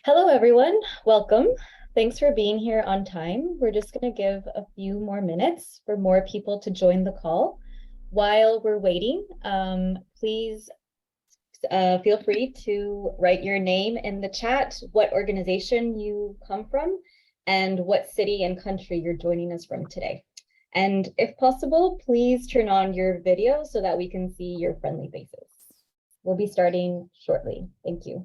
Hello, everyone. Welcome. Thanks for being here on time. We're just going to give a few more minutes for more people to join the call. While we're waiting, please feel free to write your name in the chat, what organization you come from, and what city and country you're joining us from today. And if possible, please turn on your video so that we can see your friendly faces. We'll be starting shortly. Thank you.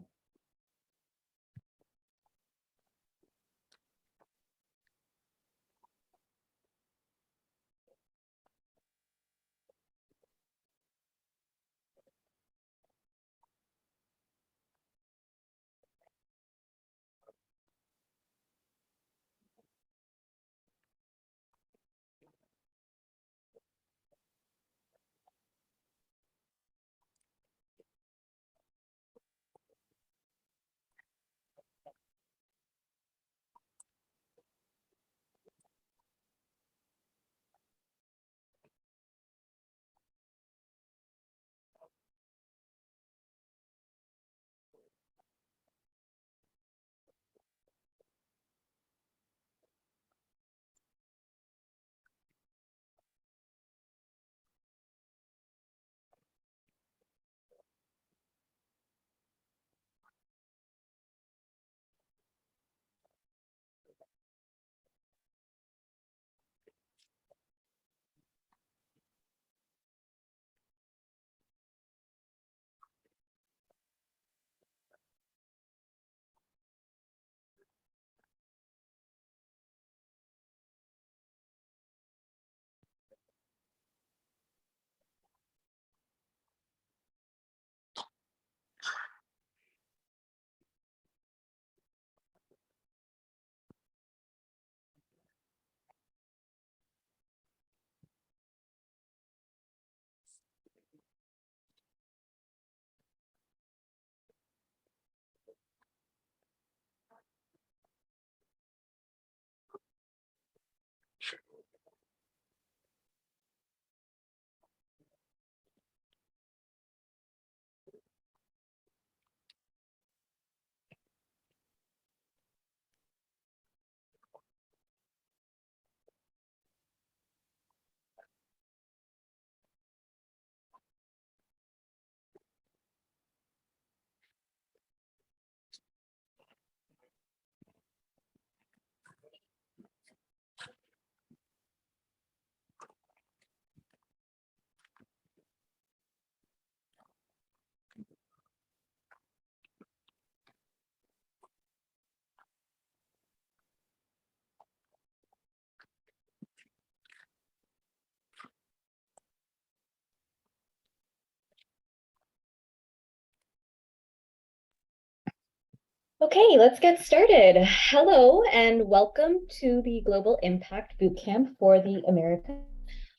Okay, let's get started. Hello and welcome to the Global Impact Bootcamp for the Americas.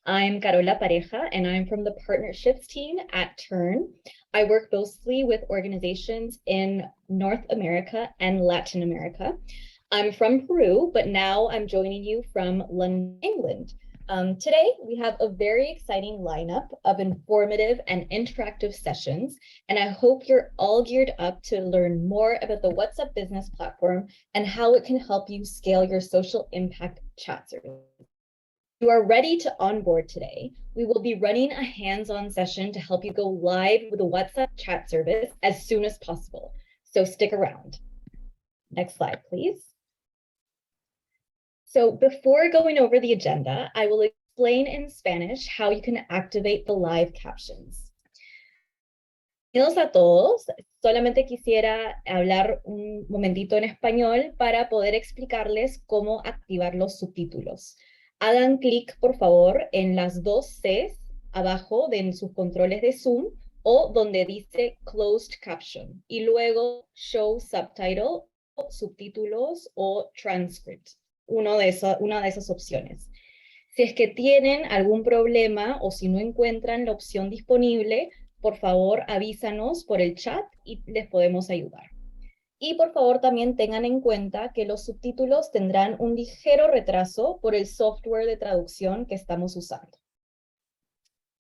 I'm Carola Pareja and I'm from the partnerships team at Turn. I work closely with organizations in North America and Latin America. I'm from Peru, but now I'm joining you from London, England. Today, we have a very exciting lineup of informative and interactive sessions, and I hope you're all geared up to learn more about the What's Up Business platform and how it can help you scale your social impact chat service. You are ready to onboard today. We will be running a hands-on session to help you go live with the WhatsApp chat service as soon as possible. So stick around. Next slide, please. So before going over the agenda, I will explain in Spanish how you can activate the live captions. Bienvenidos a todos. Solamente quisiera hablar un momentito en español para poder explicarles cómo activar los subtítulos. Hagan clic, por favor, en las dos Cs abajo de sus controles de Zoom o donde dice Closed Caption y luego Show Subtitle, subtítulos o Transcript. Una de esas opciones. Si es que tienen algún problema o si no encuentran la opción disponible, por favor avísanos por el chat y les podemos ayudar. Y por favor también tengan en cuenta que los subtítulos tendrán un ligero retraso por el software de traducción que estamos usando.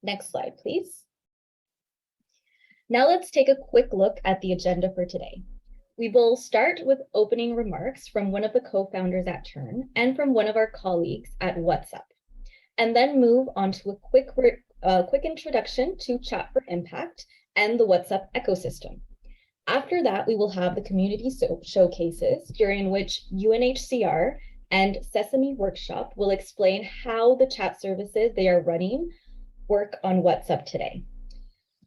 Next slide, please. Now let's take a quick look at the agenda for today. We will start with opening remarks from one of the co-founders at Turn and from one of our colleagues at WhatsApp, and then move on to a quick introduction to Chat for Impact and the WhatsApp ecosystem. After that, we will have the community showcases, during which UNHCR and Sesame Workshop will explain how the chat services they are running work on WhatsApp today.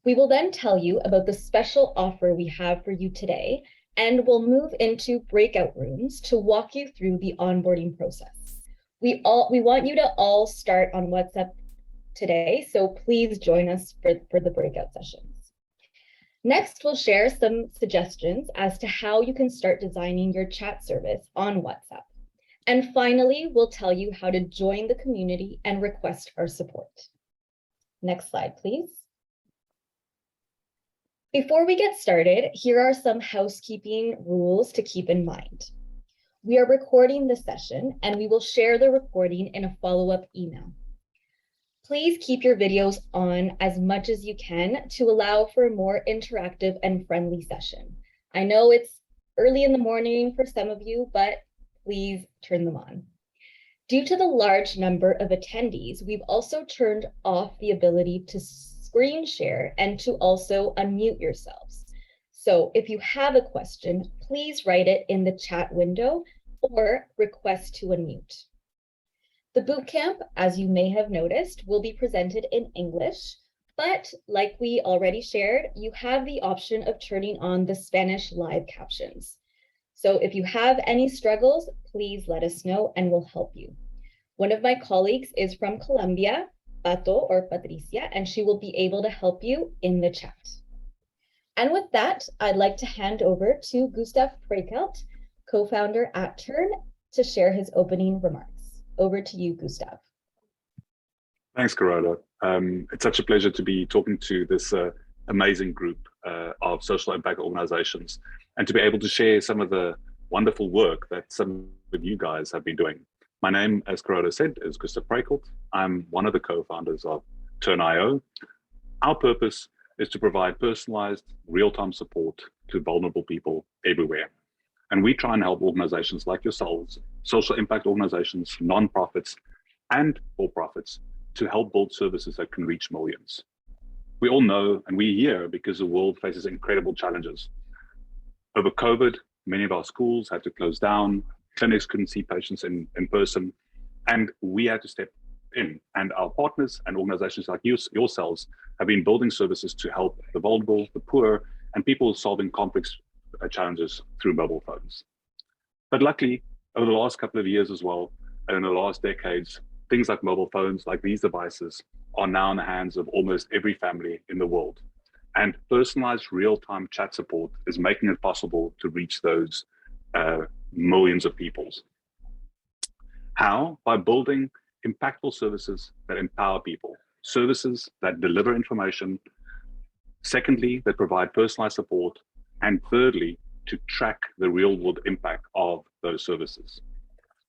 We will then tell you about the special offer we have for you today, and we'll move into breakout rooms to walk you through the onboarding process. We want you to all start on WhatsApp today, so please join us for the breakout sessions. Next, we'll share some suggestions as to how you can start designing your chat service on WhatsApp. And finally, we'll tell you how to join the community and request our support. Next slide, please. Before we get started, here are some housekeeping rules to keep in mind. We are recording this session, and we will share the recording in a follow-up email. Please keep your videos on as much as you can to allow for a more interactive and friendly session. I know it's early in the morning for some of you, but please turn them on. Due to the large number of attendees, we've also turned off the ability to screen share and to also unmute yourselves. So if you have a question, please write it in the chat window or request to unmute. The bootcamp, as you may have noticed, will be presented in English, but like we already shared, you have the option of turning on the Spanish live captions. So if you have any struggles, please let us know and we'll help you. One of my colleagues is from Colombia, Pato or Patricia, and she will be able to help you in the chat. And with that, I'd like to hand over to Gustav Prekelt, co-founder at Turn, to share his opening remarks. Over to you, Gustav. Thanks, Carola. It's such a pleasure to be talking to this amazing group of social impact organizations and to be able to share some of the wonderful work that some of you guys have been doing. My name, as Carola said, is Gustav Prekelt. I'm one of the co-founders of Turn.io. Our purpose is to provide personalized, real-time support to vulnerable people everywhere. And we try and help organizations like yourselves, social impact organizations, nonprofits, and for-profits to help build services that can reach millions. We all know, and we're here because the world faces incredible challenges. Over COVID, many of our schools had to close down, clinics couldn't see patients in person, and we had to step in. And our partners and organizations like yourselves have been building services to help the vulnerable, the poor, and people solving complex challenges through mobile phones. But luckily, over the last couple of years as well, and in the last decades, things like mobile phones, like these devices, are now in the hands of almost every family in the world. And personalized real-time chat support is making it possible to reach those millions of people. How? By building impactful services that empower people, services that deliver information, secondly, that provide personalized support, and thirdly, to track the real-world impact of those services.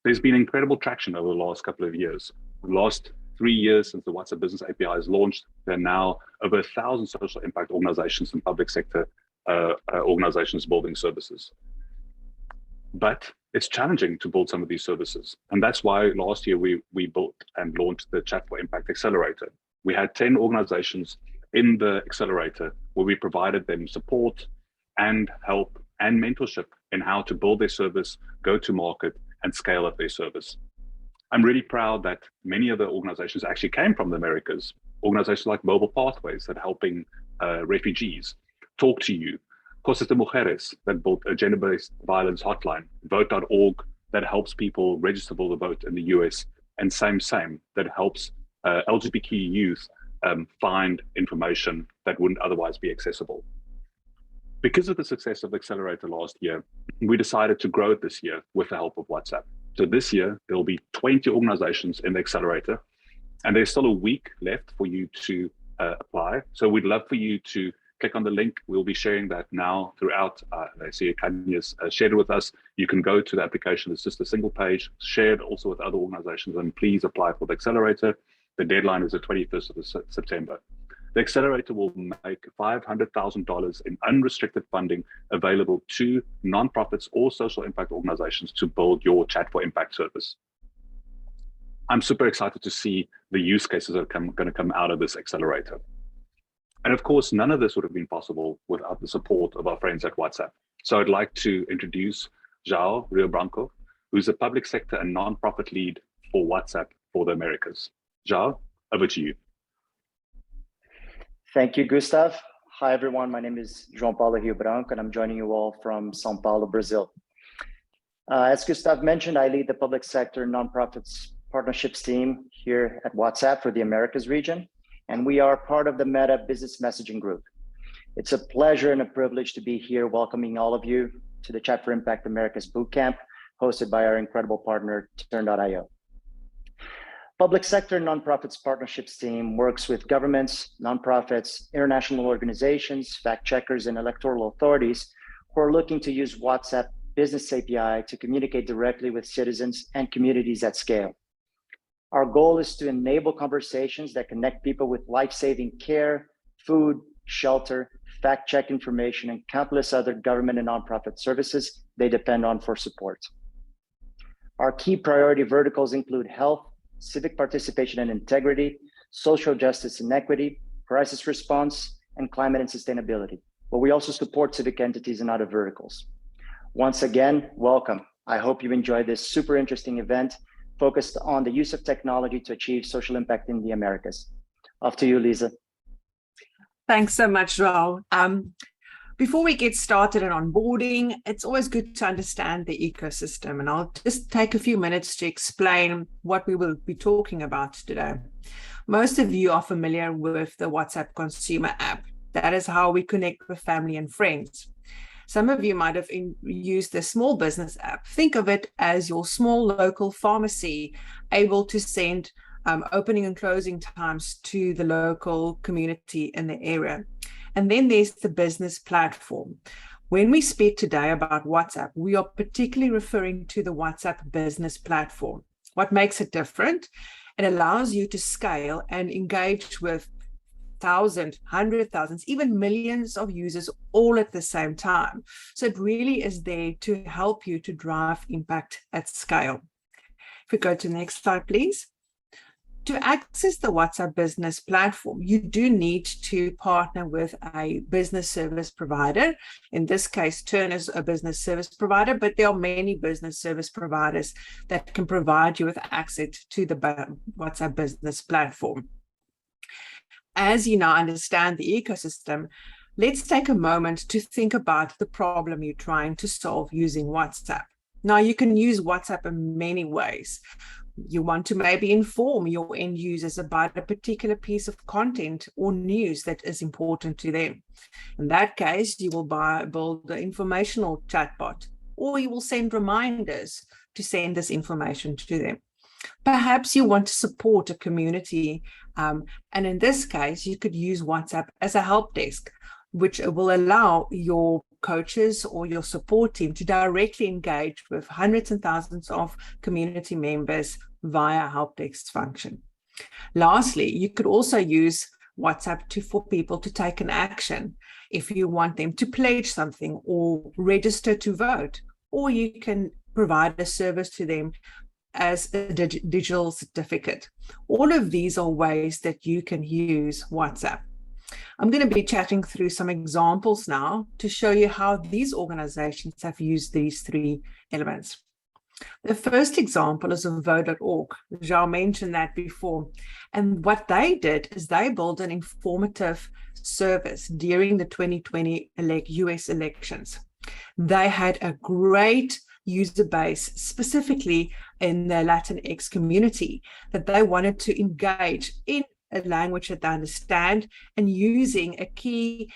There's been incredible traction over the last couple of years. The last 3 years since the WhatsApp Business API is launched, there are now over 1,000 social impact organizations and public sector organizations building services. But it's challenging to build some of these services. And that's why last year we built and launched the Chat for Impact Accelerator. We had 10 organizations in the accelerator where we provided them support and help and mentorship in how to build their service, go to market, and scale up their service. I'm really proud that many of the organizations actually came from the Americas. Organizations like Mobile Pathways that are helping refugees, Talk to You, Cosas de Mujeres that built a gender-based violence hotline, Vote.org that helps people register for the vote in the US, and Same that helps LGBTQ youth find information that wouldn't otherwise be accessible. Because of the success of the Accelerator last year, we decided to grow it this year with the help of WhatsApp. So this year, there will be 20 organizations in the Accelerator, and there's still a week left for you to apply. So we'd love for you to click on the link. We'll be sharing that now throughout. I see Kanya's shared it with us. You can go to the application. It's just a single page, shared also with other organizations, and please apply for the Accelerator. The deadline is the 21st of September. The accelerator will make $500,000 in unrestricted funding available to nonprofits or social impact organizations to build your Chat for Impact service. I'm super excited to see the use cases that are going to come out of this accelerator. And of course, none of this would have been possible without the support of our friends at WhatsApp. So I'd like to introduce João Rio Branco, who's a public sector and nonprofit lead for WhatsApp for the Americas. João, over to you. Thank you, Gustav. Hi, everyone. My name is João Paulo Rio Branco, and I'm joining you all from São Paulo, Brazil. As Gustav mentioned, I lead the public sector nonprofits partnerships team here at WhatsApp for the Americas region, and we are part of the Meta Business Messaging Group. It's a pleasure and a privilege to be here welcoming all of you to the Chat for Impact Americas Bootcamp, hosted by our incredible partner, Turn.io. Public sector nonprofits partnerships team works with governments, nonprofits, international organizations, fact checkers, and electoral authorities who are looking to use WhatsApp Business API to communicate directly with citizens and communities at scale. Our goal is to enable conversations that connect people with life-saving care, food, shelter, fact-check information, and countless other government and nonprofit services they depend on for support. Our key priority verticals include health, civic participation and integrity, social justice and equity, crisis response, and climate and sustainability. But we also support civic entities and other verticals. Once again, welcome. I hope you enjoyed this super interesting event focused on the use of technology to achieve social impact in the Americas. Off to you, Lisa. Thanks so much, João. Before we get started on onboarding, it's always good to understand the ecosystem, and I'll just take a few minutes to explain what we will be talking about today. Most of you are familiar with the WhatsApp consumer app. That is how we connect with family and friends. Some of you might have used the small business app. Think of it as your small local pharmacy, able to send opening and closing times to the local community in the area. And then there's the business platform. When we speak today about WhatsApp, we are particularly referring to the WhatsApp business platform. What makes it different? It allows you to scale and engage with thousands, hundreds of thousands, even millions of users all at the same time. So it really is there to help you to drive impact at scale. If we go to the next slide, please. To access the WhatsApp business platform, you do need to partner with a business service provider. In this case, Turn is a business service provider, but there are many business service providers that can provide you with access to the WhatsApp business platform. As you now understand the ecosystem, let's take a moment to think about the problem you're trying to solve using WhatsApp. Now, you can use WhatsApp in many ways. You want to maybe inform your end users about a particular piece of content or news that is important to them. In that case, you will build an informational chatbot, or you will send reminders to send this information to them. Perhaps you want to support a community, and in this case, you could use WhatsApp as a help desk, which will allow your coaches or your support team to directly engage with hundreds and thousands of community members via help desk function. Lastly, you could also use WhatsApp for people to take an action if you want them to pledge something or register to vote, or you can provide a service to them as a digital certificate. All of these are ways that you can use WhatsApp. I'm going to be chatting through some examples now to show you how these organizations have used these three elements. The first example is of Vote.org. João mentioned that before. And what they did is they built an informative service during the 2020 US elections. They had a great user base, specifically in the Latinx community, that they wanted to engage in a language that they understand and using a key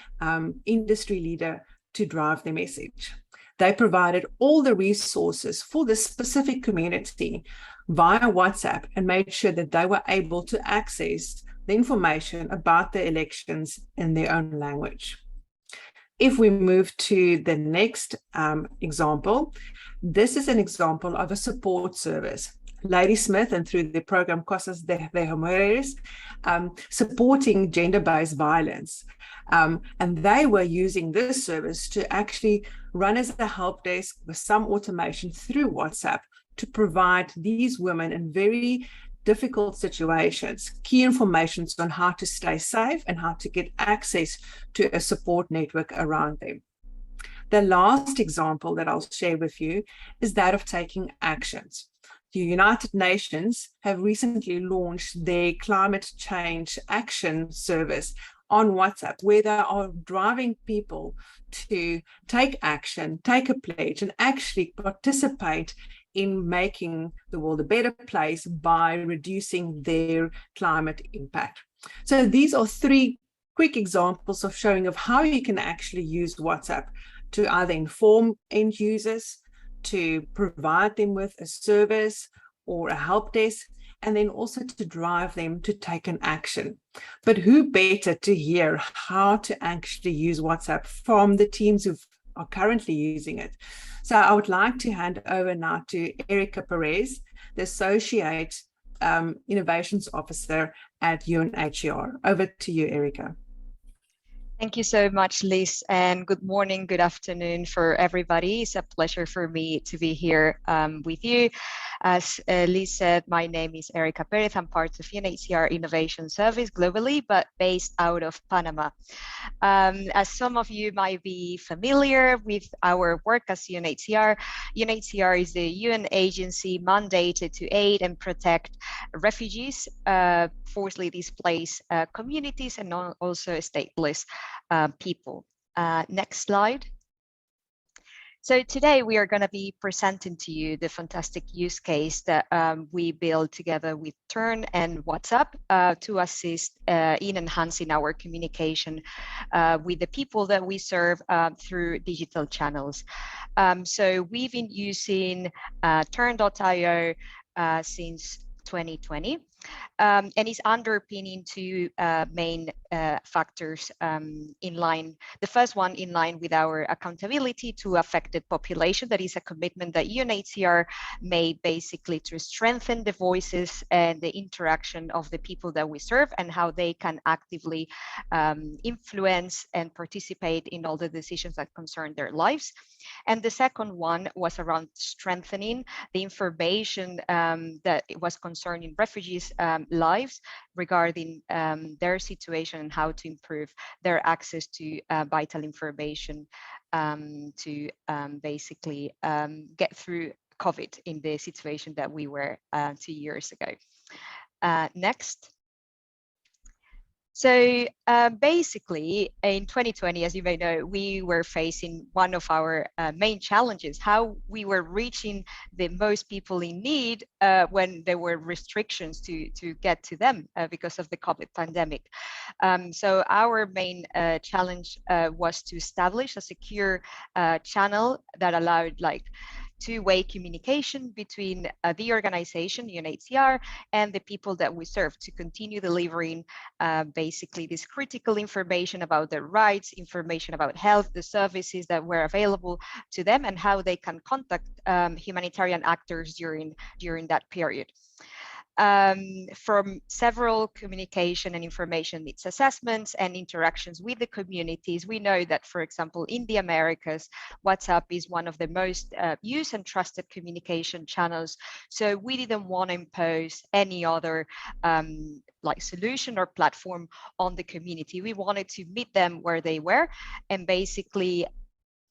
industry leader to drive their message. They provided all the resources for this specific community via WhatsApp and made sure that they were able to access the information about the elections in their own language. If we move to the next example, this is an example of a support service. Ladysmith and through the program Cosas de Mujeres, supporting gender-based violence. And they were using this service to actually run as a help desk with some automation through WhatsApp to provide these women in very difficult situations key information on how to stay safe and how to get access to a support network around them. The last example that I'll share with you is that of taking actions. The United Nations have recently launched their climate change action service on WhatsApp, where they are driving people to take action, take a pledge, and actually participate in making the world a better place by reducing their climate impact. So these are three quick examples of showing of how you can actually use WhatsApp to either inform end users, to provide them with a service or a help desk, and then also to drive them to take an action. But who better to hear how to actually use WhatsApp from the teams who are currently using it? So I would like to hand over now to Erica Perez, the Associate Innovations Officer at UNHCR. Over to you, Erica. Thank you so much, Liz, and good morning, good afternoon for everybody. It's a pleasure for me to be here with you. As Liz said, my name is Erica Perez. I'm part of UNHCR Innovation Service globally, but based out of Panama. As some of you might be familiar with our work as UNHCR, UNHCR is the UN agency mandated to aid and protect refugees, forcibly displaced communities, and also stateless people. Next slide. So today we are going to be presenting to you the fantastic use case that we built together with Turn and WhatsApp to assist in enhancing our communication with the people that we serve through digital channels. So we've been using Turn.io since 2020. And is underpinning two main factors in line. The first one in line with our accountability to affected population. That is a commitment that UNHCR made basically to strengthen the voices and the interaction of the people that we serve and how they can actively influence and participate in all the decisions that concern their lives. And the second one was around strengthening the information that was concerning refugees' lives regarding their situation and how to improve their access to vital information to basically get through COVID in the situation that we were 2 years ago. Next. So basically in 2020, as you may know, we were facing one of our main challenges, how we were reaching the most people in need when there were restrictions to get to them because of the COVID pandemic. So our main challenge was to establish a secure channel that allowed two-way communication between the organization, UNHCR, and the people that we serve to continue delivering basically this critical information about their rights, information about health, the services that were available to them, and how they can contact humanitarian actors during that period. From several communication and information needs assessments and interactions with the communities, we know that, for example, in the Americas, WhatsApp is one of the most used and trusted communication channels. So we didn't want to impose any other solution or platform on the community. We wanted to meet them where they were and basically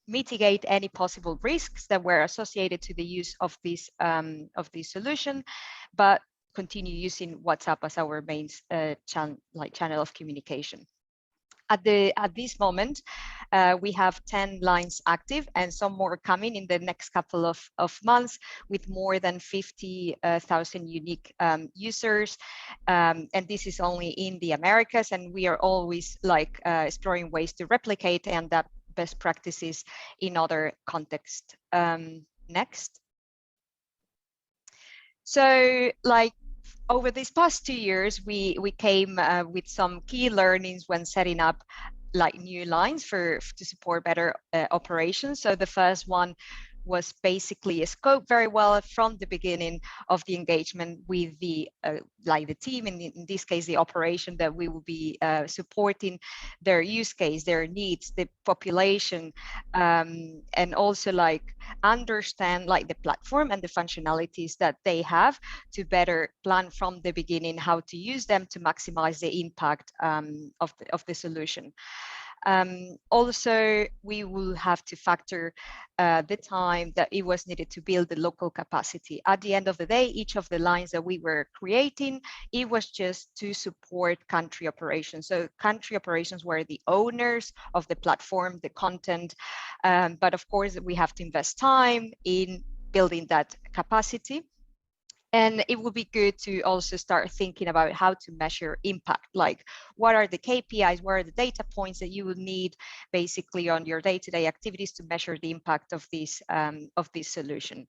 mitigate any possible risks that were associated to the use of this solution, but continue using WhatsApp as our main channel of communication. At this moment, we have 10 lines active and some more coming in the next couple of months with more than 50,000 unique users. And this is only in the Americas, and we are always exploring ways to replicate and adapt best practices in other contexts. Next. So over these past 2 years, we came with some key learnings when setting up new lines to support better operations. So the first one was basically scoped very well from the beginning of the engagement with the team, in this case, the operation that we will be supporting their use case, their needs, the population, and also understand the platform and the functionalities that they have to better plan from the beginning how to use them to maximize the impact of the solution. Also, we will have to factor the time that it was needed to build the local capacity. At the end of the day, each of the lines that we were creating, it was just to support country operations. So country operations were the owners of the platform, the content, but of course we have to invest time in building that capacity. And it would be good to also start thinking about how to measure impact, like what are the KPIs, what are the data points that you will need basically on your day-to-day activities to measure the impact of this solution.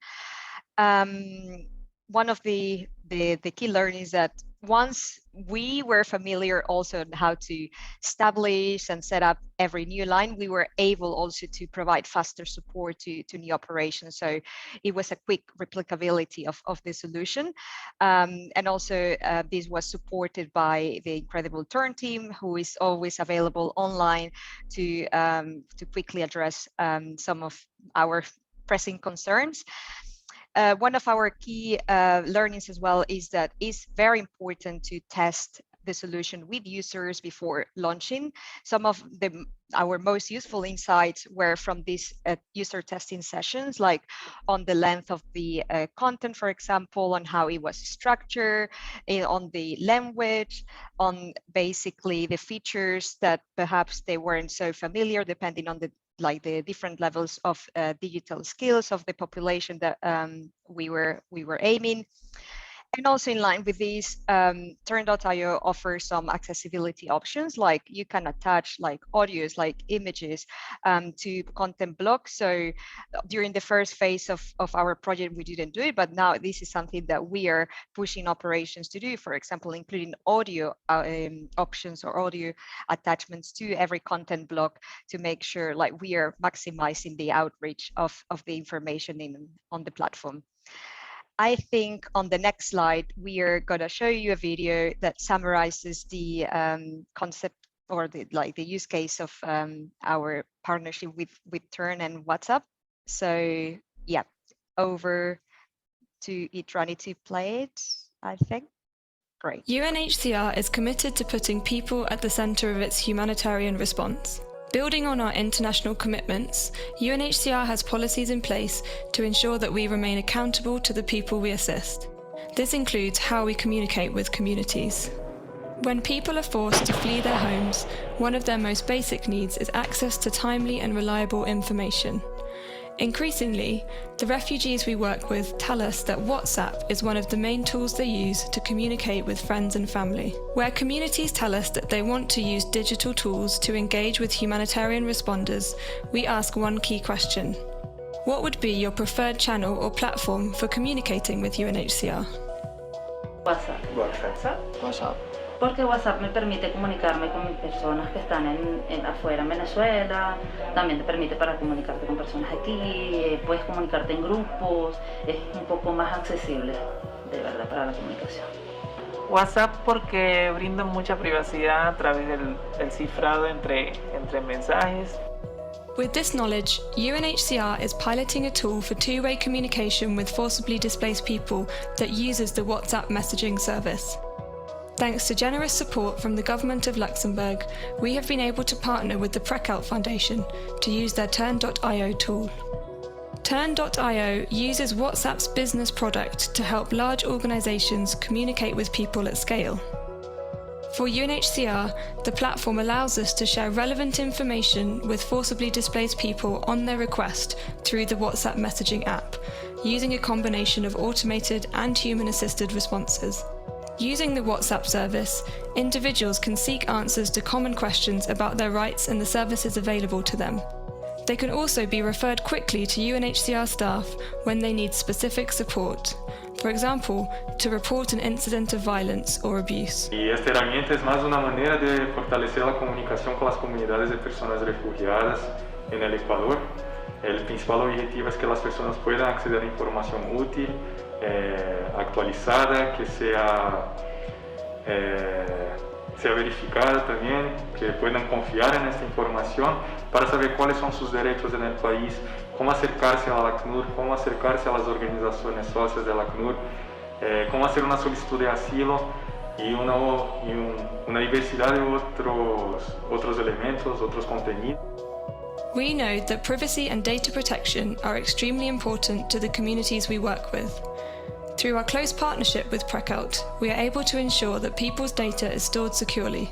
One of the key learnings that once we were familiar also on how to establish and set up every new line, we were able also to provide faster support to new operations. So it was a quick replicability of the solution. And also this was supported by the incredible Turn team, who is always available online to quickly address some of our pressing concerns. One of our key learnings as well is that it's very important to test the solution with users before launching. Some of our most useful insights were from these user testing sessions, like on the length of the content, for example, on how it was structured, on the language, on basically the features that perhaps they weren't so familiar, depending on the different levels of digital skills of the population that we were aiming. And also in line with these, Turn.io offers some accessibility options, like you can attach audios, images to content blocks. So during the first phase of our project, we didn't do it, but now this is something that we are pushing operations to do, for example, including audio options or audio attachments to every content block to make sure we are maximizing the outreach of the information on the platform. I think on the next slide, we are going to show you a video that summarizes the concept or the use case of our partnership with Turn and WhatsApp. So yeah, over to Itrani to play it, I think. Great. UNHCR is committed to putting people at the center of its humanitarian response. Building on our international commitments, UNHCR has policies in place to ensure that we remain accountable to the people we assist. This includes how we communicate with communities. When people are forced to flee their homes, one of their most basic needs is access to timely and reliable information. Increasingly, the refugees we work with tell us that WhatsApp is one of the main tools they use to communicate with friends and family. Where communities tell us that they want to use digital tools to engage with humanitarian responders, we ask one key question. What would be your preferred channel or platform for communicating with UNHCR? WhatsApp. WhatsApp. Porque WhatsApp me permite comunicarme con personas que están afuera en Venezuela, también te permite para comunicarte con personas aquí, puedes comunicarte en grupos, es un poco más accesible, de verdad, para la comunicación. WhatsApp porque brinda mucha privacidad a través del cifrado entre mensajes. With this knowledge, UNHCR is piloting a tool for two-way communication with forcibly displaced people that uses the WhatsApp messaging service. Thanks to generous support from the government of Luxembourg, we have been able to partner with the Prekout Foundation to use their Turn.io tool. Turn.io uses WhatsApp's business product to help large organizations communicate with people at scale. For UNHCR, the platform allows us to share relevant information with forcibly displaced people on their request through the WhatsApp messaging app, using a combination of automated and human-assisted responses. Using the WhatsApp service, individuals can seek answers to common questions about their rights and the services available to them. They can also be referred quickly to UNHCR staff when they need specific support. For example, to report an incident of violence or abuse. Y esta herramienta es más una manera de fortalecer la comunicación con las comunidades de personas refugiadas en el Ecuador, El principal objetivo es que las personas puedan acceder a información útil, actualizada, que sea verificada también, que puedan confiar en esta información para saber cuáles son sus derechos en el país, cómo acercarse a la ACNUR, cómo acercarse a las organizaciones socias de la ACNUR, cómo hacer una solicitud de asilo y una diversidad de otros elementos, otros contenidos. We know that privacy and data protection are extremely important to the communities we work with. Through our close partnership with Precout, we are able to ensure that people's data is stored securely.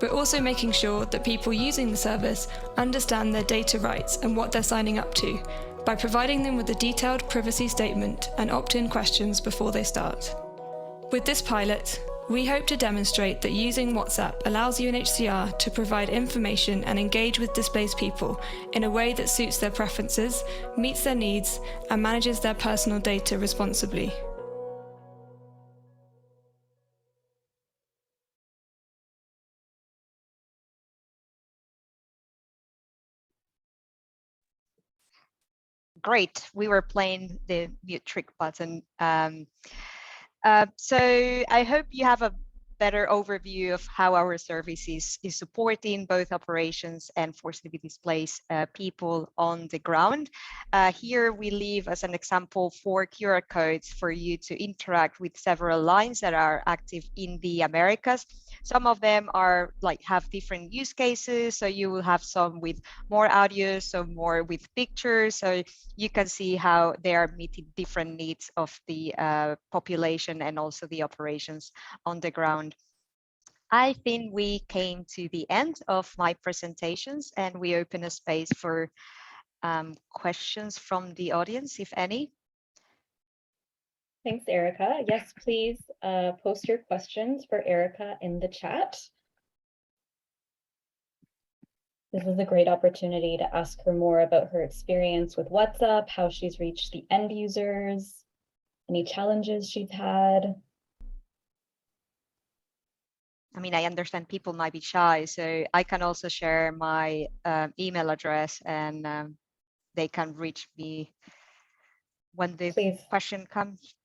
We're also making sure that people using the service understand their data rights and what they're signing up to, by providing them with a detailed privacy statement and opt-in questions before they start. With this pilot, we hope to demonstrate that using WhatsApp allows UNHCR to provide information and engage with displaced people in a way that suits their preferences, meets their needs, and manages their personal data responsibly. Great, we were playing the mute trick button. So I hope you have a better overview of how our service is supporting both operations and forcibly displaced people on the ground. Here we leave as an example 4 QR codes for you to interact with several lines that are active in the Americas. Some of them are have different use cases, so you will have some with more audio, some more with pictures, so you can see how they are meeting different needs of the population and also the operations on the ground. I think we came to the end of my presentations, and we open a space for questions from the audience, if any. Thanks, Erica. Yes, please post your questions for Erica in the chat. This is a great opportunity to ask her more about her experience with WhatsApp, how she's reached the end users, any challenges she's had. I mean, I understand people might be shy, so I can also share my email address, and they can reach me when the question comes.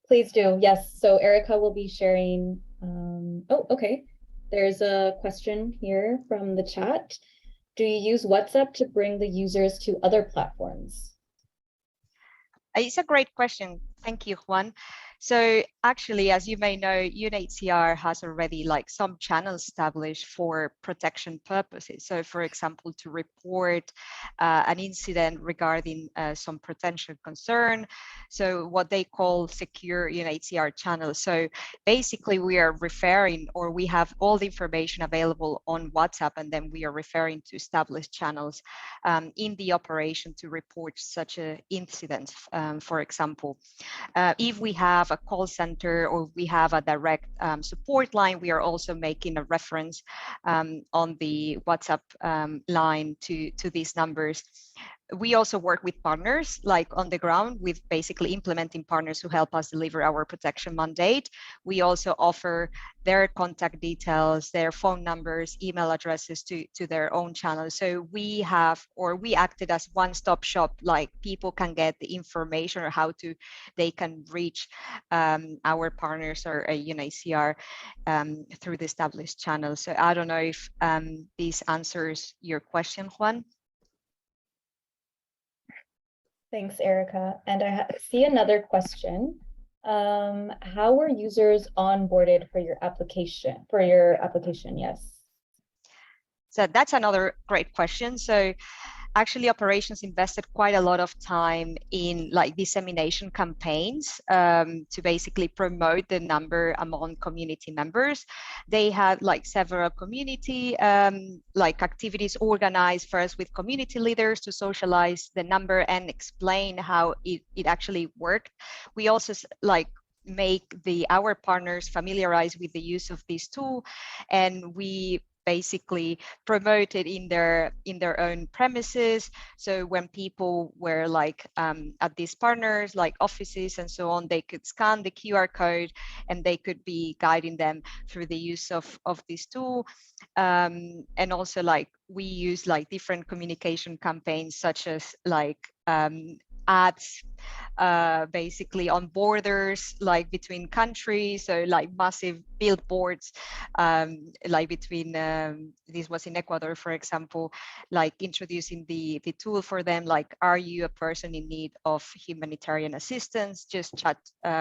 Please do. Yes. So Erica will be sharing. Oh, okay. There's a question here from the chat. Do you use WhatsApp to bring the users to other platforms? It's a great question. Thank you, Juan. So actually, as you may know, UNHCR has already some channels established for protection purposes. So for example, to report an incident regarding some potential concern. So what they call secure UNHCR channels. So basically we are referring, or we have all the information available on WhatsApp, and then we are referring to established channels in the operation to report such an incident, for example. If we have a call center or we have a direct support line, we are also making a reference on the WhatsApp line to these numbers. We also work with partners on the ground, with basically implementing partners who help us deliver our protection mandate. We also offer their contact details, their phone numbers, email addresses to their own channels. So we acted as one-stop shop, people can get the information or how they can reach our partners or UNHCR through the established channels. So I don't know if this answers your question, Juan. Thanks, Erica. And I see another question. How were users onboarded for your application? Yes. So that's another great question. So actually operations invested quite a lot of time in dissemination campaigns to basically promote the number among community members. They had several community activities organized first with community leaders to socialize the number and explain how it actually worked. We also make our partners familiarize with the use of this tool, and we basically promoted in their own premises. So when people were like at these partners like offices and so on, they could scan the QR code and they could be guiding them through the use of this tool. And also like we use like different communication campaigns such as like ads basically on borders like between countries, so like massive billboards like between this was in Ecuador, for example, like introducing the tool for them, like, are you a person in need of humanitarian assistance, just chat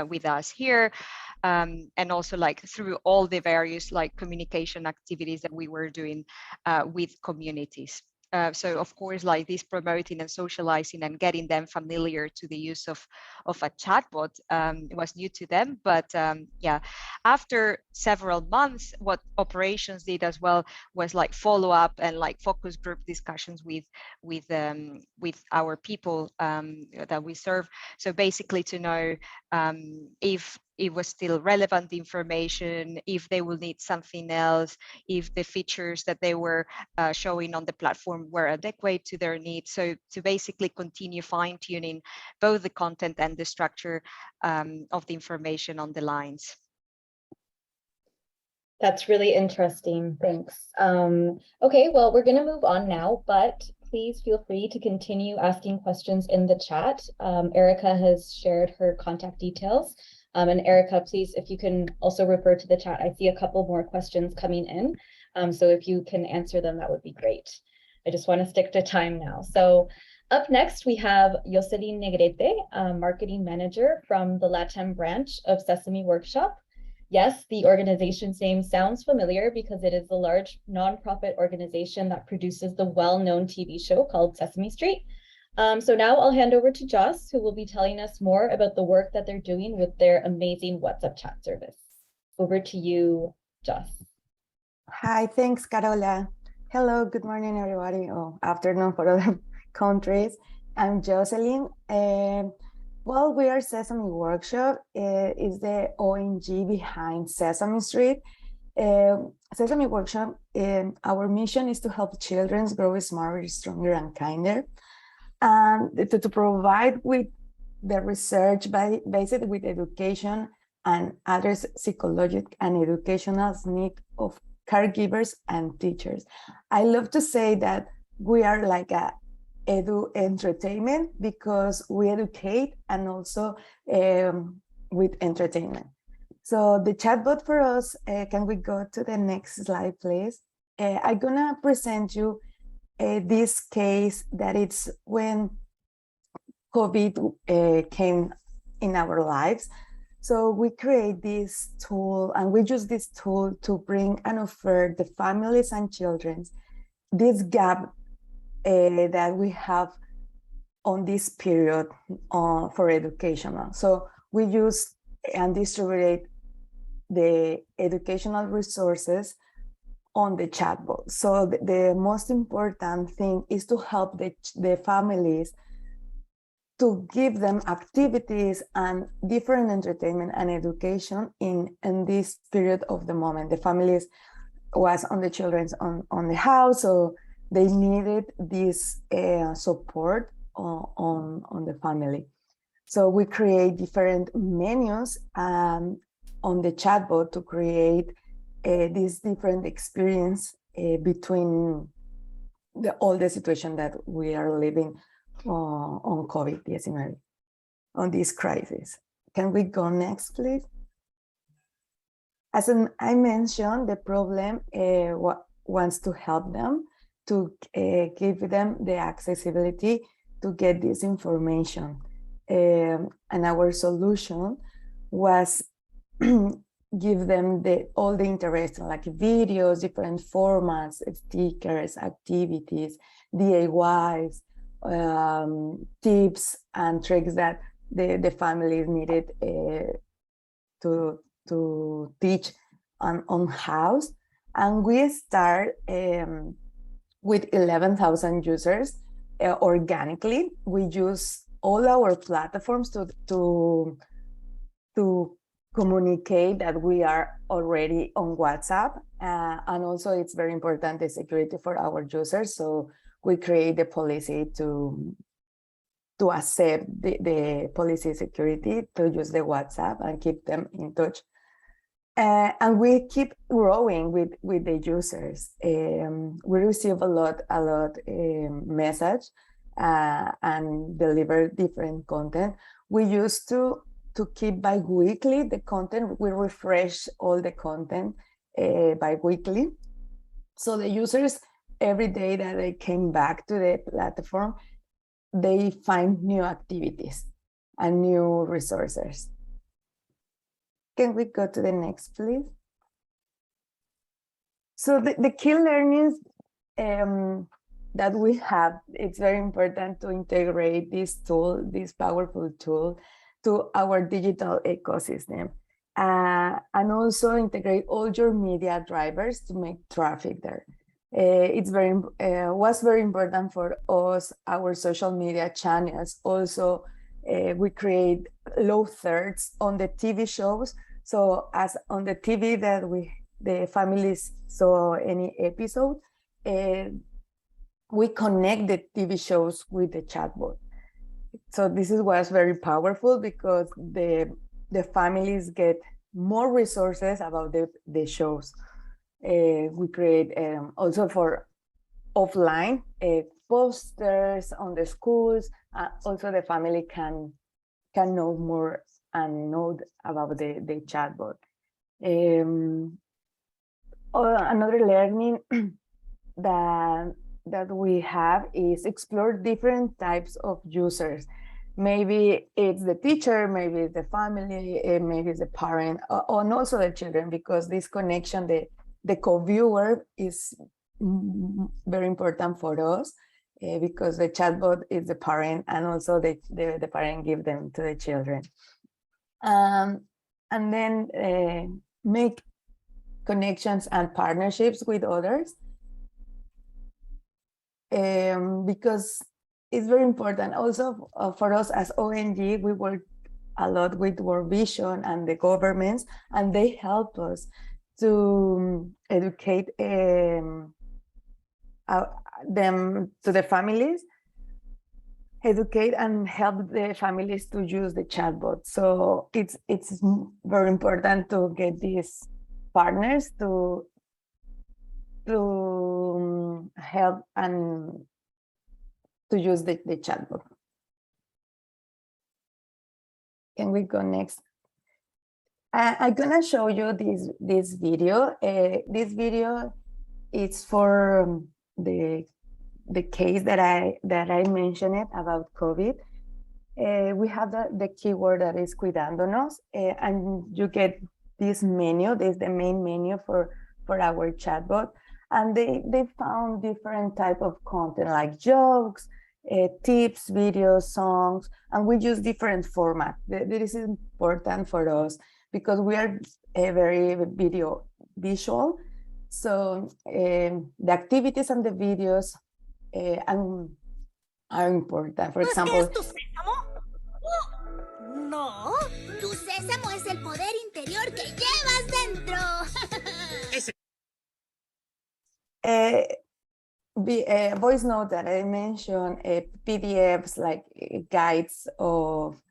with us here. And also like through all the various like communication activities that we were doing with communities. So of course, like this promoting and socializing and getting them familiar to the use of a chatbot was new to them. But yeah, after several months, what operations did as well was like follow up and like focus group discussions with our people that we serve. So basically to know if it was still relevant information, if they will need something else, if the features that they were showing on the platform were adequate to their needs. So to basically continue fine-tuning both the content and the structure of the information on the lines. That's really interesting. Thanks. Okay, well, we're going to move on now, but please feel free to continue asking questions in the chat. Erica has shared her contact details. And Erica, please, if you can also refer to the chat. I see a couple more questions coming in. So if you can answer them, that would be great. I just want to stick to time now. So up next, we have Jocelyn Negrete, Marketing Manager from the LATAM branch of Sesame Workshop. Yes, the organization's name sounds familiar because it is a large nonprofit organization that produces the well-known TV show called Sesame Street. So now I'll hand over to Joss, who will be telling us more about the work that they're doing with their amazing WhatsApp chat service. Over to you, Joss. Hi, thanks, Carola. Hello, good morning, everybody, or afternoon for other countries. I'm Jocelyn. Well, we are Sesame Workshop. Is the ONG behind Sesame Street. Sesame Workshop, our mission is to help children grow smarter, stronger, and kinder. And to provide with the research based with education and address psychological and educational needs of caregivers and teachers. I love to say that we are like a edu entertainment because we educate and also with entertainment. So the chatbot for us, can we go to the next slide, please? I'm gonna present you this case that it's when COVID came in our lives. So we create this tool and we use this tool to bring and offer the families and children this gap that we have on this period for educational. So we use and distribute the educational resources on the chatbot. So the most important thing is to help the families to give them activities and different entertainment and education in this period of the moment. The families was on the children's on the house, so they needed this support on the family. So we create different menus on the chatbot to create this different experience between all the situation that we are living on COVID-19, on this crisis. Can we go next, please? As I mentioned, the problem wants to help them, to give them the accessibility to get this information. And our solution was give them all the interest, like videos, different formats, stickers, activities, DIYs, tips and tricks that the families needed to teach on house. And we start with 11,000 users organically. We use all our platforms to communicate that we are already on WhatsApp. And also it's very important, the security for our users. So we create the policy to accept the policy security to use the WhatsApp and keep them in touch. And we keep growing with the users. We receive a lot message and deliver different content. We used to keep bi-weekly the content. We refresh all the content bi-weekly. So the users, every day that they came back to the platform, they find new activities and new resources. Can we go to the next, please? So the key learnings that we have, it's very important to integrate this tool, this powerful tool, to our digital ecosystem. And also integrate all your media drivers to make traffic there. It's was very important for us, our social media channels. Also, we create low thirds on the TV shows. So as on the TV that the families saw any episode, we connect the TV shows with the chatbot. So this was very powerful because the families get more resources about the shows. We create also for offline posters on the schools. Also the family can know more and know about the chatbot. Another learning that we have is explore different types of users. Maybe it's the teacher, maybe it's the family, maybe it's the parent, and also the children, because this connection, the co-viewer is very important for us, because the chatbot is the parent, and also the parent give them to the children. And then make connections and partnerships with others, because it's very important. Also for us as ONG, we work a lot with World Vision and the governments, and they help us to educate them to the families, educate and help the families to use the chatbot. So it's very important to get these partners to help and to use the chatbot. Can we go next? I'm gonna show you this video. This video is for the case that I mentioned about COVID. We have the keyword that is cuidándonos, and you get this menu. This is the main menu for our chatbot, and they found different type of content like jokes, tips, videos, songs, and we use different format. This is important for us because we are very visual. So the activities and the videos are important. For example, ¿Qué es tu sésamo? No, tu sésamo es el poder interior que llevas dentro. Voice note that I mentioned, PDFs like guides of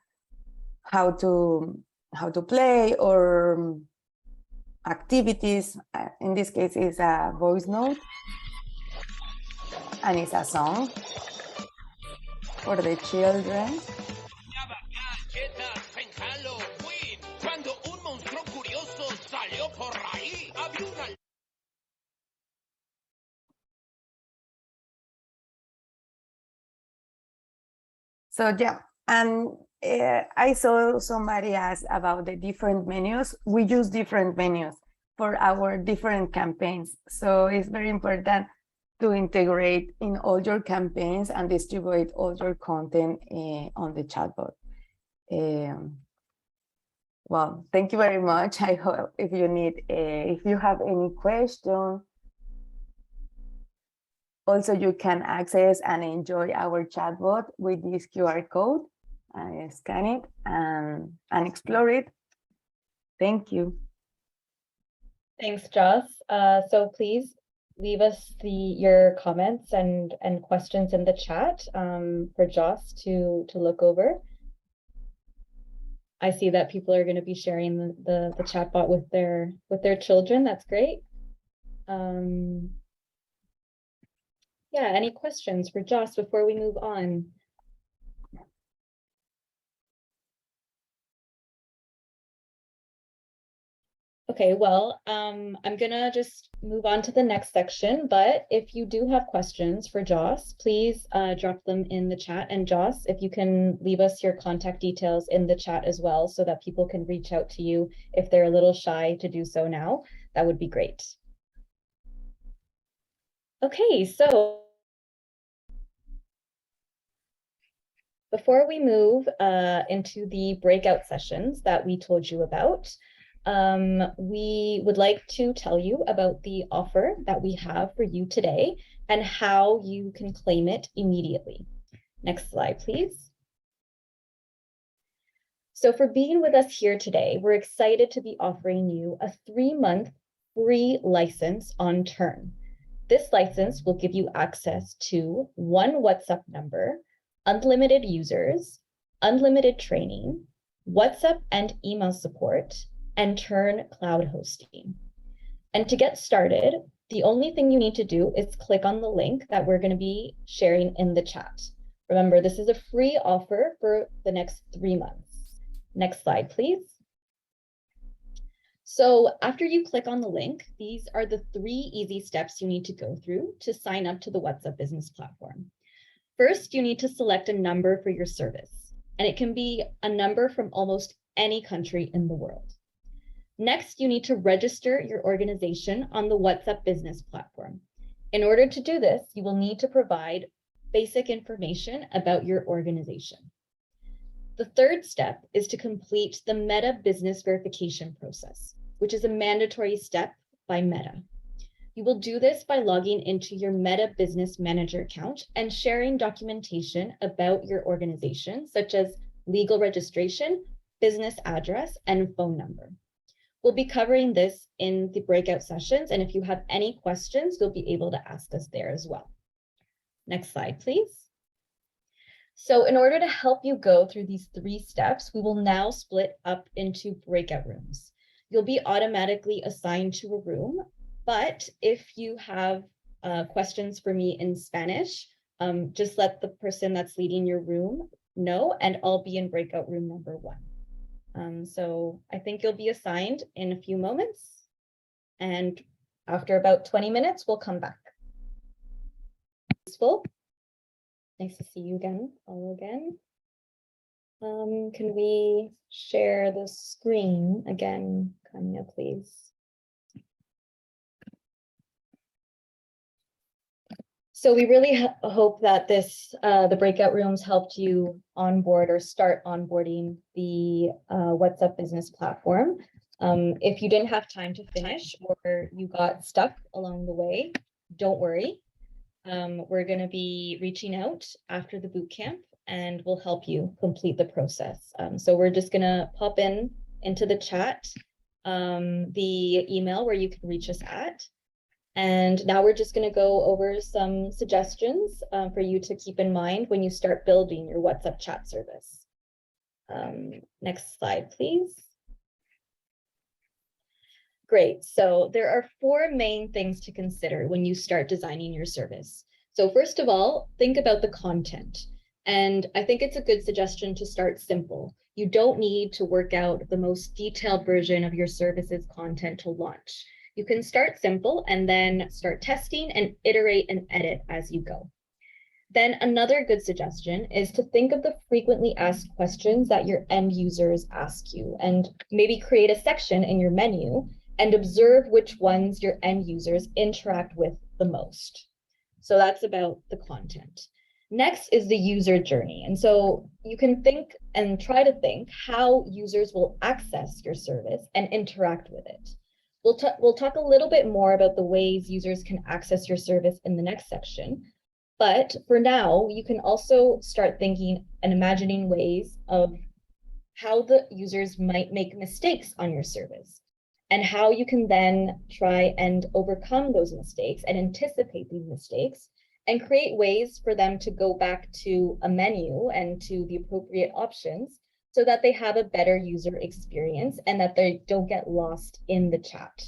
how to play, or activities. In this case, is a voice note, and it's a song for the children. So yeah, and I saw somebody ask about the different menus. We use different menus for our different campaigns. So it's very important to integrate in all your campaigns and distribute all your content on the chatbot. Well, thank you very much. I hope if you have any question, also you can access and enjoy our chatbot with this QR code. Scan it and explore it. Thank you. Thanks, Joss. So please leave us your comments and questions in the chat for Joss to look over. I see that people are going to be sharing the chatbot with their children. That's great. Yeah, any questions for Joss before we move on? Okay, well, I'm gonna just move on to the next section, but if you do have questions for Joss, please drop them in the chat. And Joss, if you can leave us your contact details in the chat as well so that people can reach out to you if they're a little shy to do so now, that would be great. Okay, so before we move into the breakout sessions that we told you about, we would like to tell you about the offer that we have for you today and how you can claim it immediately. Next slide, please. So for being with us here today, we're excited to be offering you a 3-month free license on Turn. This license will give you access to 1 WhatsApp number, unlimited users, unlimited training, WhatsApp and email support, and Turn cloud hosting. And to get started, the only thing you need to do is click on the link that we're going to be sharing in the chat. Remember, this is a free offer for the next 3 months. Next slide, please. So after you click on the link, these are the 3 easy steps you need to go through to sign up to the WhatsApp Business Platform. First, you need to select a number for your service, and it can be a number from almost any country in the world. Next, you need to register your organization on the WhatsApp Business Platform. In order to do this, you will need to provide basic information about your organization. The third step is to complete the Meta Business Verification process, which is a mandatory step by Meta. You will do this by logging into your Meta Business Manager account and sharing documentation about your organization, such as legal registration, business address, and phone number. We'll be covering this in the breakout sessions, and if you have any questions, you'll be able to ask us there as well. Next slide, please. So in order to help you go through these 3 steps, we will now split up into breakout rooms. You'll be automatically assigned to a room, but if you have questions for me in Spanish, just let the person that's leading your room know, and I'll be in breakout room number 1. So I think you'll be assigned in a few moments, and after about 20 minutes, we'll come back. Useful. Nice to see you again, all again. Can we share the screen again, Kanya, please? So we really hope that the breakout rooms helped you onboard or start onboarding the WhatsApp Business Platform. If you didn't have time to finish or you got stuck along the way, don't worry. We're going to be reaching out after the bootcamp and we'll help you complete the process. So we're just going to pop into the chat the email where you can reach us at. And now we're just going to go over some suggestions for you to keep in mind when you start building your WhatsApp chat service. Next slide, please. Great. So there are 4 main things to consider when you start designing your service. So first of all, think about the content. And I think it's a good suggestion to start simple. You don't need to work out the most detailed version of your service's content to launch. You can start simple and then start testing and iterate and edit as you go. Then another good suggestion is to think of the frequently asked questions that your end users ask you, and maybe create a section in your menu and observe which ones your end users interact with the most. So that's about the content. Next is the user journey. And so you can think and try to think how users will access your service and interact with it. We'll talk a little bit more about the ways users can access your service in the next section. But for now, you can also start thinking and imagining ways of how the users might make mistakes on your service, and how you can then try and overcome those mistakes and anticipate these mistakes and create ways for them to go back to a menu and to the appropriate options so that they have a better user experience and that they don't get lost in the chat.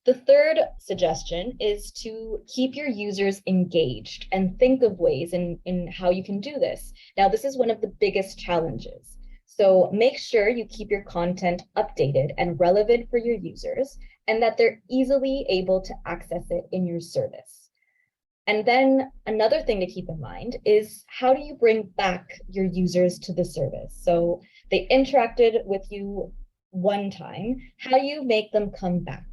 The third suggestion is to keep your users engaged and think of ways in how you can do this. Now, this is one of the biggest challenges. So make sure you keep your content updated and relevant for your users and that they're easily able to access it in your service. And then another thing to keep in mind is how do you bring back your users to the service? So they interacted with you one time, how do you make them come back?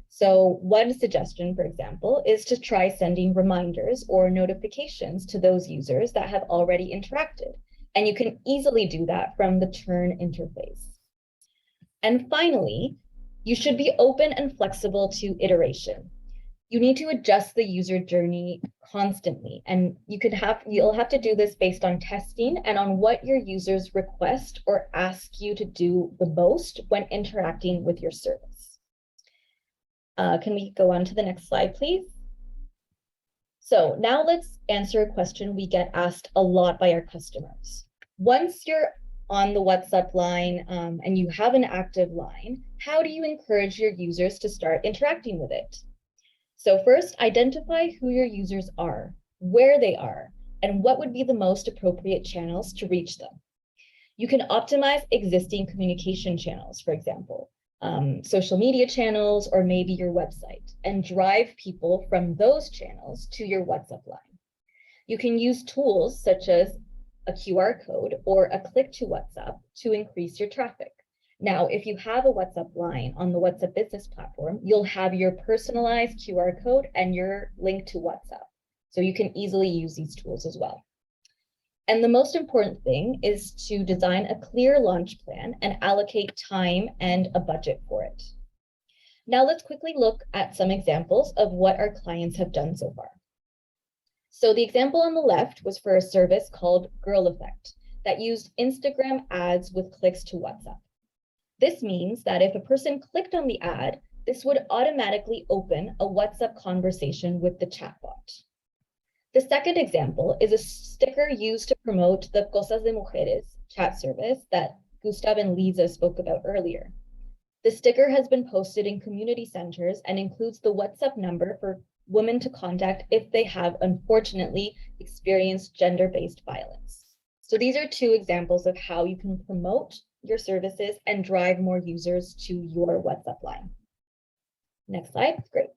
So one suggestion, for example, is to try sending reminders or notifications to those users that have already interacted. And you can easily do that from the Turn interface. And finally, you should be open and flexible to iteration. You need to adjust the user journey constantly, and you'll have to do this based on testing and on what your users request or ask you to do the most when interacting with your service. Can we go on to the next slide, please? So now let's answer a question we get asked a lot by our customers. Once you're on the WhatsApp line and you have an active line, how do you encourage your users to start interacting with it? So first, identify who your users are, where they are, and what would be the most appropriate channels to reach them. You can optimize existing communication channels, for example, social media channels, or maybe your website, and drive people from those channels to your WhatsApp line. You can use tools such as a QR code or a click to WhatsApp to increase your traffic. Now, if you have a WhatsApp line on the WhatsApp business platform, you'll have your personalized QR code and your link to WhatsApp. So you can easily use these tools as well. And the most important thing is to design a clear launch plan and allocate time and a budget for it. Now let's quickly look at some examples of what our clients have done so far. So the example on the left was for a service called Girl Effect that used Instagram ads with clicks to WhatsApp. This means that if a person clicked on the ad, this would automatically open a WhatsApp conversation with the chatbot. The second example is a sticker used to promote the Cosas de Mujeres chat service that Gustav and Lisa spoke about earlier. The sticker has been posted in community centers and includes the WhatsApp number for women to contact if they have unfortunately experienced gender-based violence. So these are two examples of how you can promote your services and drive more users to your WhatsApp line. Next slide, great.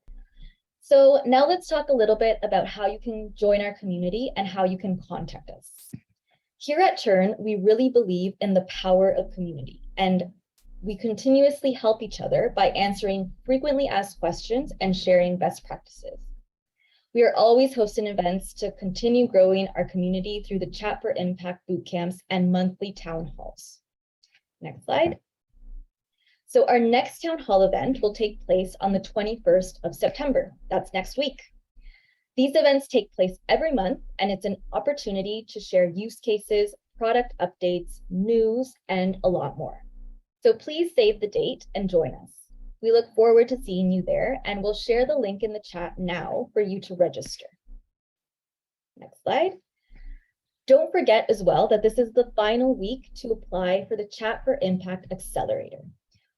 So now let's talk a little bit about how you can join our community and how you can contact us. Here at Turn, we really believe in the power of community, and we continuously help each other by answering frequently asked questions and sharing best practices. We are always hosting events to continue growing our community through the Chat for Impact bootcamps and monthly town halls. Next slide. So our next town hall event will take place on the 21st of September. That's next week. These events take place every month, and it's an opportunity to share use cases, product updates, news, and a lot more. So please save the date and join us. We look forward to seeing you there, and we'll share the link in the chat now for you to register. Next slide. Don't forget as well that this is the final week to apply for the Chat for Impact Accelerator.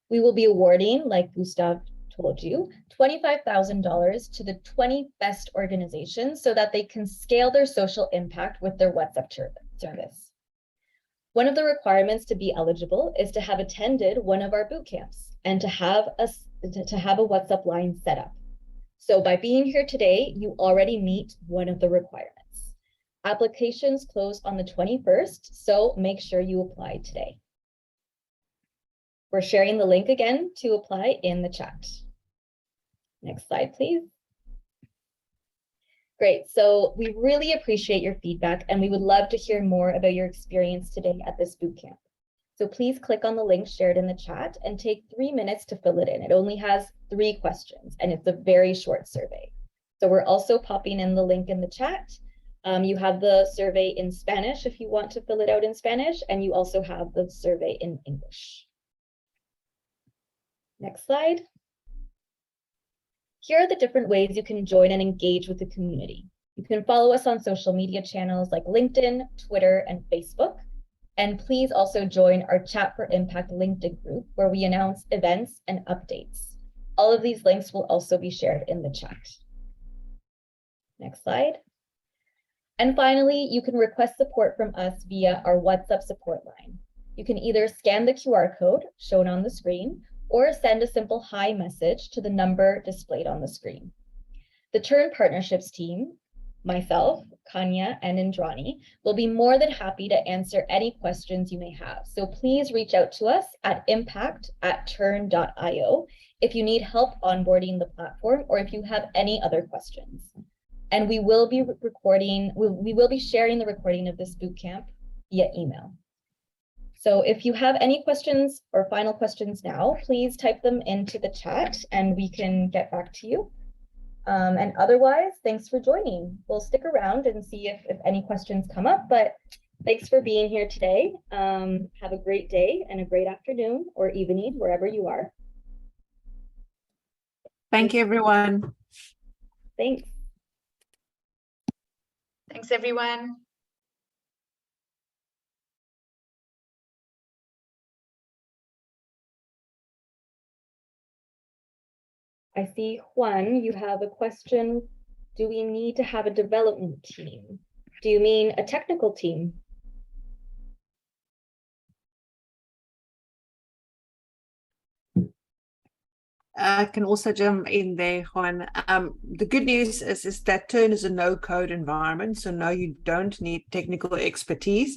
We will be awarding, like Gustav told you, $25,000 to the 20 best organizations so that they can scale their social impact with their WhatsApp service. One of the requirements to be eligible is to have attended one of our boot camps and to have a WhatsApp line set up. So by being here today, you already meet one of the requirements. Applications close on the 21st, so make sure you apply today. We're sharing the link again to apply in the chat. Next slide, please. Great, so we really appreciate your feedback and we would love to hear more about your experience today at this bootcamp. So please click on the link shared in the chat and take 3 minutes to fill it in. It only has 3 questions and it's a very short survey. So we're also popping in the link in the chat You have the survey in Spanish if you want to fill it out in Spanish, and you also have the survey in English. Next slide. Here are the different ways you can join and engage with the community. You can follow us on social media channels like LinkedIn, Twitter, and Facebook. And please also join our Chat for Impact LinkedIn group, where we announce events and updates. All of these links will also be shared in the chat. Next slide. And finally, you can request support from us via our WhatsApp support line. You can either scan the QR code shown on the screen or send a simple hi message to the number displayed on the screen. The Turn Partnerships team, myself, Kanya, and Indrani will be more than happy to answer any questions you may have. So please reach out to us at impact@turn.io if you need help onboarding the platform or if you have any other questions. And we will be sharing the recording of this bootcamp via email. So if you have any questions or final questions now, please type them into the chat and we can get back to you. And otherwise, thanks for joining. We'll stick around and see if any questions come up, but thanks for being here today. Have a great day and a great afternoon or evening, wherever you are. Thank you, everyone. Thanks. Thanks, everyone. I see, Juan, you have a question. Do we need to have a development team? Do you mean a technical team? I can also jump in there, Juan. The good news is that Turn is a no-code environment, so no, you don't need technical expertise.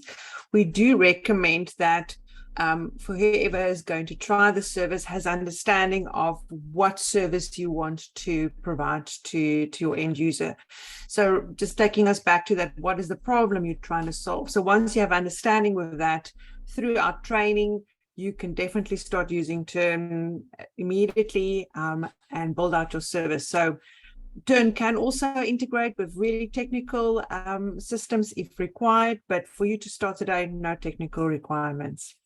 We do recommend that for whoever is going to try the service has understanding of what service you want to provide to your end user. So just taking us back to that, what is the problem you're trying to solve? So once you have understanding with that, through our training, you can definitely start using Turn immediately and build out your service. So Turn can also integrate with really technical systems if required, but for you to start today, no technical requirements.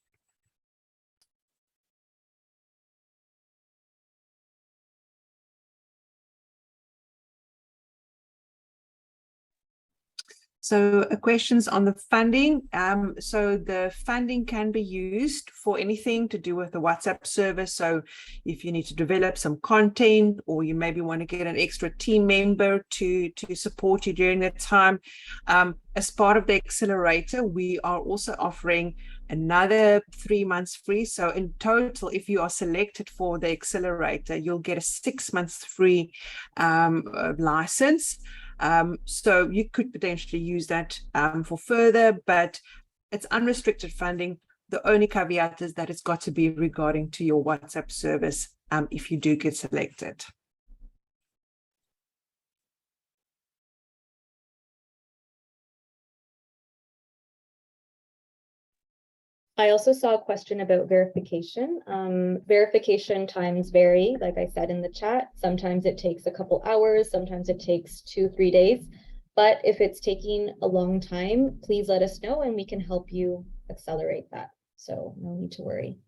So questions on the funding. So the funding can be used for anything to do with the WhatsApp service. So if you need to develop some content or you maybe want to get an extra team member to support you during that time. As part of the accelerator, we are also offering another 3 months free. So in total, if you are selected for the accelerator, you'll get a 6 months free license. So you could potentially use that for further, but it's unrestricted funding. The only caveat is that it's got to be regarding to your WhatsApp service if you do get selected. I also saw a question about verification. Verification times vary, like I said in the chat. Sometimes it takes a couple hours, sometimes it takes 2-3 days. But if it's taking a long time, please let us know and we can help you accelerate that. So no need to worry.